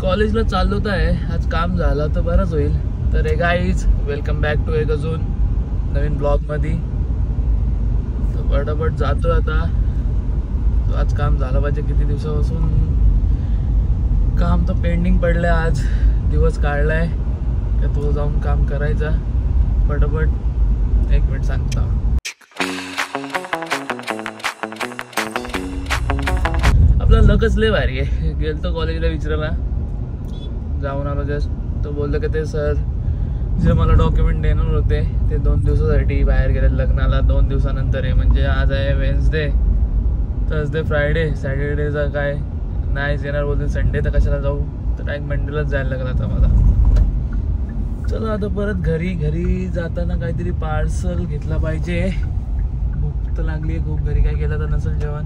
कॉलेजला चाललो आहे, आज काम झालं तर बरंच होईल. तर हे गाईज, वेलकम बॅक टू एक अजून नवीन ब्लॉग मध्ये. तर पटापट जातो आता. आज काम झालं पाहिजे, किती दिवसापासून काम तर पेंडिंग पडलंय. आज दिवस काढलाय का तो जाऊन काम करायचा. पटापट 1 मिनिट सांगता. आपला लकच लय भारी आहे. गेलतो कॉलेजला विचारायला, जाऊन आलो जस्ट. तो बोललो की ते सर जे मला डॉक्युमेंट देणार होते ते 2 दिवसासाठी बाहेर गेले लग्नाला. 2 दिवसानंतर आहे, म्हणजे आज आहे वेन्सडे, थर्सडे, फ्रायडे, सॅटर्डेचा काय नाहीच येणार बोलते. संडे तर कशाला जाऊ, तर डायरेक्ट मंडेलाच जायला लागलं आता मला. चलो आता परत घरी जाताना काहीतरी पार्सल घेतला पाहिजे. भूक तर लागली आहे खूप. घरी काय केलं तर नसेल जेवण.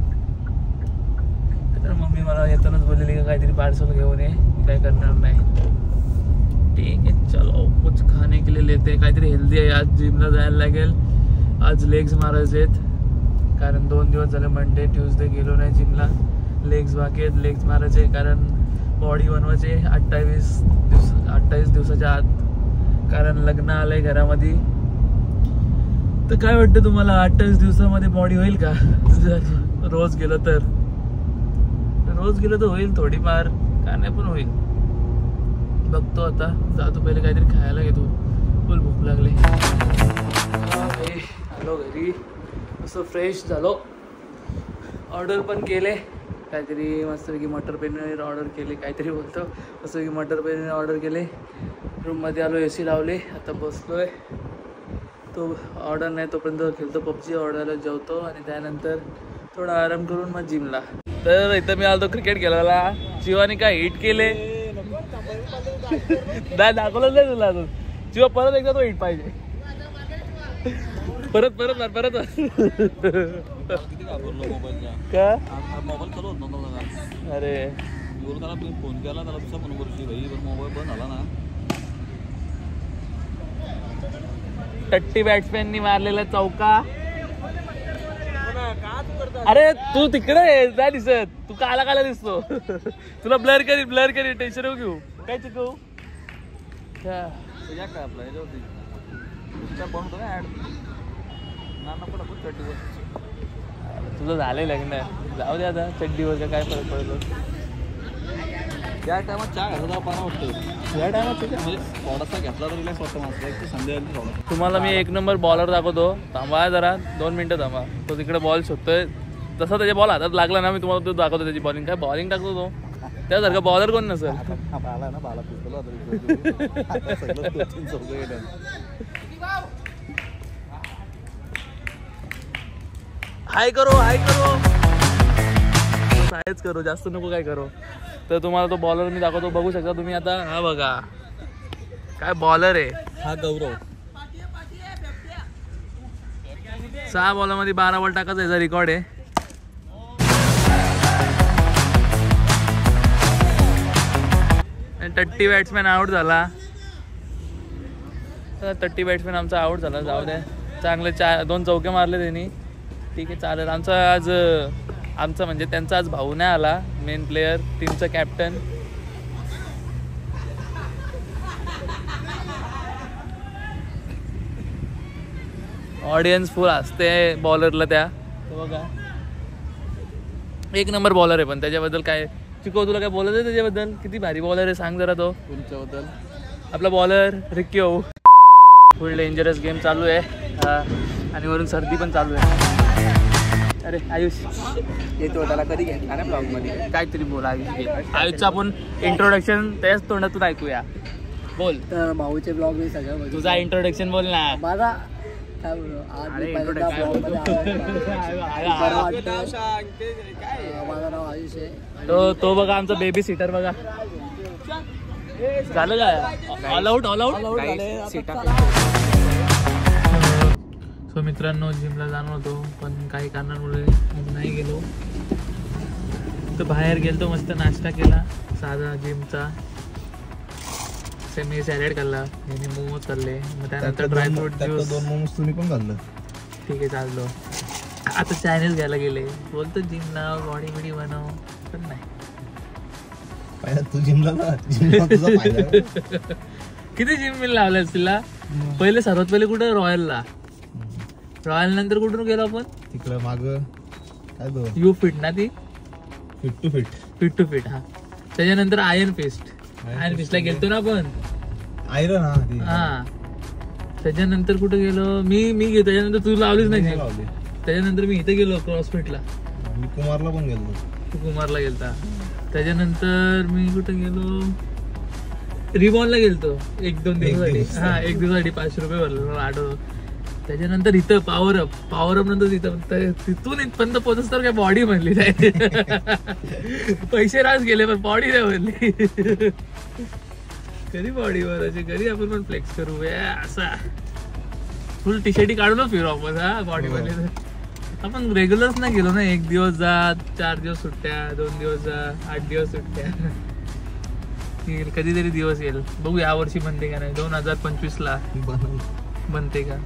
तर मम्मी मला येतानाच बोललेली का काहीतरी पार्सल घेऊन ये, काय करणार नाही. ठीक आहे चलो, कुछ खाने के लिए लेते. काहीतरी हेल्दी आहे. आज जिमला जायला लागेल. आज लेग्स मारायचे आहेत, कारण 2 दिवस झाले मंडे ट्यूजडे गेलो नाही जिमला. लेग्स बाकी आहेत, लेग्स मारायचे कारण बॉडी बनवायचे 28 दिवसाच्या आत, कारण लग्न आलंय घरामध्ये. तर काय वाटतं तुम्हाला, 28 दिवसामध्ये बॉडी होईल का? जर रोज गेलो तर होईल थोडीफार, का नाही पण होईल. बघतो आता. जातो पहिले काहीतरी खायला घेतो, फुल भूक लागली. आलो घरी, असं फ्रेश झालो. ऑर्डर पण केले काहीतरी मस्तपैकी मटर पनीर ऑर्डर केले. काहीतरी बोलतो असं की मटर पनीर ऑर्डर केले. रूममध्ये आलो, AC लावले, आता बसलोय. तो ऑर्डर नाही तोपर्यंत खेळतो PUBG. ऑर्डरला जेवतो आणि त्यानंतर थोडा आराम करून मग जिमला. तर इथं मी आलो क्रिकेट खेळायला. शिवानी काय हिट केले दाखवलं नाही तुला अजून. शिवा परत एकदा तो हिट पाहिजे. परत का मोबाईल चालू होत नव्हता. अरे त्याला फोन केला, त्याला दुसरा फोन करू भाई, पण मोबाईल बंद झाला ना. टट्टी बॅट्समॅननी मारलेला चौका. अरे तू तिकडे जा दिसत, तू काला दिसतो. तुला ब्लर करी टेन्शन घेऊ. काय चुकवू काय आपला याच्यावरती बनवतो ना ऍड. तुझं झालंय लग्न, जाऊ दे आता. चड्डीवर काय फरक पडतो. त्या टायमात चहा घ्यायचा पाना वाटतो. या टायमात थोडासा घेतला तर रिलॅक्स वाटतं मात्र. एक संध्याकाळी तुम्हाला मी 1 नंबर बॉलर दाखवतो. थांबा जरा 2 मिनिटं थांबा. तो तिकडे बॉल शोधतोय. जसा त्याच्या बॉल हातात लागला ना, मी तुम्हाला तो दाखवतो त्याची बॉलिंग. काय बॉलिंग टाकतो तो, त्यासारखा बॉलर कोण नसेल. हाय करो सायच करो, जास्त नको काय करो. तर तुम्हाला तो बॉलर मी दाखवतो, बघू शकता तुम्ही आता. हा बघा काय बॉलर आहे हा. गौरव 6 बॉलमध्ये 12 बॉल टाकायचा याचा रेकॉर्ड आहे. टट्टी बॅट्समॅन आउट झाला. टट्टी बॅट्समॅन आमचा आउट झाला. जाऊ द्या, चांगले 2 चौके मारले त्यांनी. ठीक आहे चालेल. आमचा म्हणजे त्यांचा आज भाऊ नाही आला, मेन प्लेयर, टीमचा कॅप्टन. ऑडियन्स फुल असते बॉलरला त्या. बघा 1 नंबर बॉलर आहे. पण त्याच्याबद्दल काय चिको, तुला काय बोलायचं त्याच्याबद्दल? किती भारी बॉलर आहे सांग जरा. तो तुमच्याबद्दल आपला बॉलर रिक्की हो. फुल डेंजरस गेम चालू आहे. आणि वरून सर्दी पण चालू आहे. अरे आयुष येतो, त्याला कधी घेतला ना ब्लॉग मध्ये. काहीतरी बोल आयुषचं आपण इंट्रोडक्शन त्याच तोंडातून ऐकूया. बोल. तर भाऊचे ब्लॉग मी सगळं तुझा इंट्रोडक्शन बोल ना. माझा काय बोलू, आज मी पहिल्यांदा ब्लॉगमध्ये बरं वाटतं. माझं नाव आयुष आहे. तो बघा आमचा बेबी सीटर बघा. झालं काय ऑल आउट सो मित्रांनो, जिमला जाणार होतो पण काही कारणामुळे नाही गेलो. तर बाहेर गेलतो, मस्त नाश्ता केला साधा जिमचा. मी सॅलेड खाल्ला, मी मोमोज खाल्ले, मग त्यानंतर ड्रायफ्रूट ज्यूस. 2 मोमोज तुम्ही पण खाल्लं. ठीक आहे चाललो. आता चायनीज घ्यायला गेले. बोलतो जिमला बॉडी बिडी बनव, पण नाही. तू जिमला ना तुझा फायदा. किती जिम मिल लावले तिला. पहिले सर्वात पहिले कुठं रॉयलला. रॉयल नंतर कुठून गेलो आपण तिकडं माग काय बघ यू फिट ना ती फिट टू फिट. हा त्याच्यानंतर आयर्न फिस्टला गेलतो ना आपण. आयरन हा त्याच्यानंतर कुठे गेलो मी गेलो. त्याच्यानंतर तू लावलीच नाही gym. लावली. त्याच्यानंतर मी इथे गेलो क्रॉसफिटला. मी कुमारला पण गेलो. तू कुमारला गेलता. त्याच्यानंतर मी कुठे गेलो रिबॉनला गेलतो 1-2 दिवसासाठी. हा 1 दिवसासाठी 500 रुपये भरले मला आठवतो. त्याच्यानंतर इथं पॉवर अप नंतर तिथून इथपर्यंत पोहोचस तर काय बॉडी म्हणली नाही. पैसे रास गेले पण बॉडी नाही म्हणली. कधी बॉडीवर असे कधी आपण पण फ्लेक्स करू असा फुल टी शर्टी काढून फिरू आपण. हा बॉडी मध्ये आपण रेग्युलरच नाही गेलो ना. 1 दिवस जा 4 दिवस सुट्ट्या 2 दिवस जा 8 दिवस सुट्ट्या. कधीतरी दिवस येईल बघू या वर्षी बनते का नाही. 2025 ला बनते का.